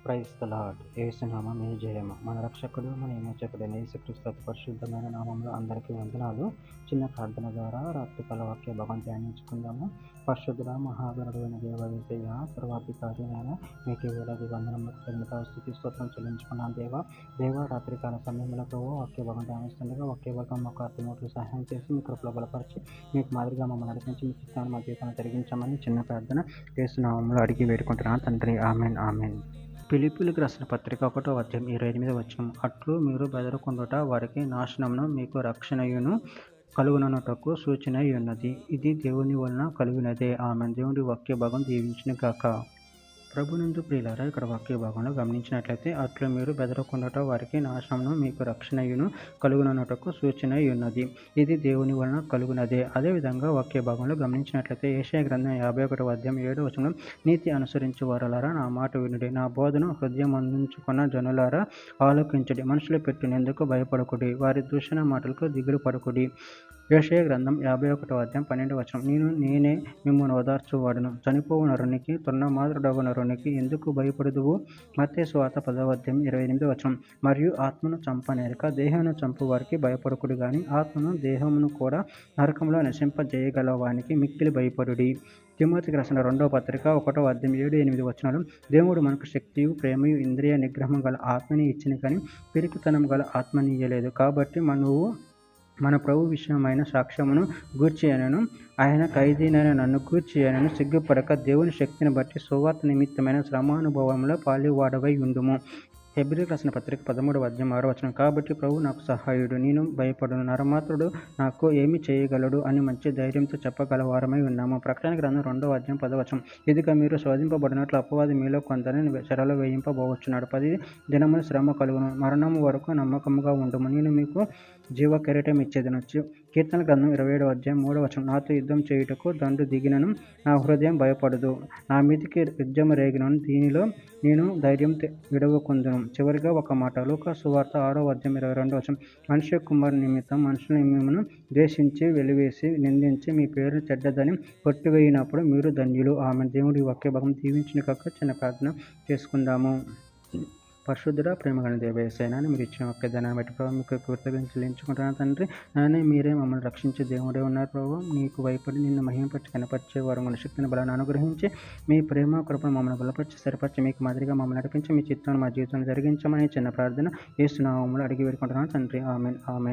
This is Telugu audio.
Praise the lord. యేసునామమే జయము. మన రక్షకుడు, మన విమోచకుడైన యేసుక్రీస్తు అతి పరిశుద్ధమైన నామంలో అందరికీ వందనాలు. చిన్న ప్రార్థన ద్వారా రాత్రికాల వాక్య భాగం ధ్యానించుకుందాము. పరిశుద్ధుడ, మహాగణుడైన దేవ యేసయ్య, సర్వాధికారి అయిన మీకు వేలాది వందనములకు తగిన స్తుతి స్తోత్రం చెల్లించుకున్నాను దేవ. రాత్రికాల సమయంలో వాక్య భాగం ధ్యానిస్తుండగా వాక్య భాగం మాకు అర్థమవుట్లు సహాయం చేసి మీ కృపలో బలపరిచి మీకు మాదిరిగా మమ్మల్ని నడిపించి మీ చిత్తాన్ని మా జీవితాన్ని జరిగించమని చిన్న ప్రార్థన యేసునామంలో అడిగి వేడుకుంటున్నాను తండ్రి. Amen amen. ఫిలిప్పీయులకు రాసిన పత్రిక 1వ అధ్యాయం 28వ వచనం. అట్లు మీరు బెదరకుండుట వారికి నాశనమును మీకు రక్షణయును కలుగుననుటకు సూచన ఉన్నది. ఇది దేవుని వలన కలిగినదే. ఆమెన్. దేవుడి వాక్య భాగం దీవించిన గాక. ప్రభునందు ప్రియులారా, ఇక్కడ వాక్య భాగంలో గమనించినట్లయితే అట్లు మీరు బెదరకుండట వారికి నాశనమును మీకు రక్షణయును కలుగుననుటకు సూచన ఉన్నది. ఇది దేవుని వలన కలుగునదే. అదేవిధంగా వాక్య భాగంలో గమనించినట్లయితే యెషయా గ్రంథం 51వ అధ్యాయం 7వ వచనం, నీతి అనుసరించు వారలారా నా మాట వినుడి, నా బోధను హృదయం అందించుకున్న జనులారా ఆలోకించుడి. మనుషులు పెట్టినందుకు భయపడకుడి, వారి దూషణ మాటలకు దిగులు పడకుడి. యెషయా గ్రంథం 51వ అధ్యాయం 12వ వచనం, నేనే మిమ్మల్ని ఓదార్చువాడును, చనిపోవు నరునికి తృణమాత్రుడగు నరునికి ఎందుకు భయపడదువు. మత్తయి సువార్త 10వ అధ్యాయం 28వ వచనం, మరియు ఆత్మను చంపనేరక దేహమును చంపు వారికి భయపడకుడు గాని ఆత్మను దేహమును కూడా నరకంలో నశింపజేయగల వానికి మిక్కిలి భయపడుడి. తిమోతికి రాసిన 2వ పత్రిక 1వ అధ్యాయం 7-8 వచనాలు, దేవుడు మనకు శక్తియు ప్రేమయు ఇంద్రియ నిగ్రహం గల ఆత్మని ఇచ్చిన కానీ పిరికితనం గల ఆత్మని ఇయ్యలేదు. కాబట్టి మన ప్రభు విషయమైన సాక్ష్యమును గూర్చి అయినను ఆయన ఖైదీనైన నన్ను గూర్చి అయినను సిగ్గుపడక దేవుని శక్తిని బట్టి సువార్త నిమిత్తమైన శ్రమానుభవంలో పాలువాడవై ఉండుము. హెబ్రీయులకు రాసిన పత్రిక 13వ అధ్యాయం 6వ వచనం, కాబట్టి ప్రభు నాకు సహాయుడు, నేను భయపడును, నరమాత్రుడు నాకు ఏమి చేయగలడు అని మంచి ధైర్యంతో చెప్పగల వారమై ఉన్నాము. ప్రకటన గ్రంథం 2వ అధ్యాయం 10వ వచనం, ఇదిగా మీరు శోధింపబడినట్లు అపవాది మీలో కొందరిని చెరలో వేయింపబోవచ్చున్నాడు. 10 దినములు శ్రమ కలుగును, మరణము వరకు నమ్మకముగా ఉండుము, నేను మీకు జీవ కిరీటం ఇచ్చేదను. కీర్తన గ్రంథం 27వ అధ్యాయం 3వ వచనం, నాతో యుద్ధం చేయుటకు దండు దిగినను నా హృదయం భయపడదు, నా మీదికి యుద్ధము రేగినను దీనిలో నేను ధైర్యం విడవకుందును. చివరిగా ఒక మాట, లూకా సువార్త 6వ అధ్యాయం 22వ వచనం, మనుష్య కుమారు నిమిత్తం మనుషులు మిమ్మల్ని ద్వేషించి వెలివేసి నిందించి మీ పేరు చెడ్డదని కొట్టివేయినప్పుడు మీరు ధన్యులు. ఆమె. దేవుడి వాక్య భాగం దీవించిన కాక చిన్న ప్రార్థన చేసుకుందాము. పరిశుద్ధుడ, ప్రేమగల దేవ యేసయ్యా, మీరు ఇచ్చిన ఒక్క ధనాన్ని బట్టి ప్రభావ మీకు కృతజ్ఞతలు చెల్లించుకుంటున్నాను తండ్రి. నానే మీరే మమ్మల్ని రక్షించే దేవుడే ఉన్నారు ప్రభావ. నీకు భయపడి నిన్ను మహిమపరిచి కనపరిచే వారు మన శక్తిని బలాన్ని అనుగ్రహించి మీ ప్రేమ కృపను మమ్మల్ని బలపరిచి స్థిరపరిచి మీకు మాదిరిగా మమ్మల్ని నడిపించి మీ చిత్తాన్ని మా జీవితాన్ని జరిగించమని చిన్న ప్రార్థన యేసు నామములో అడిగి వేడుకుంటున్నాను తండ్రి. Amen amen.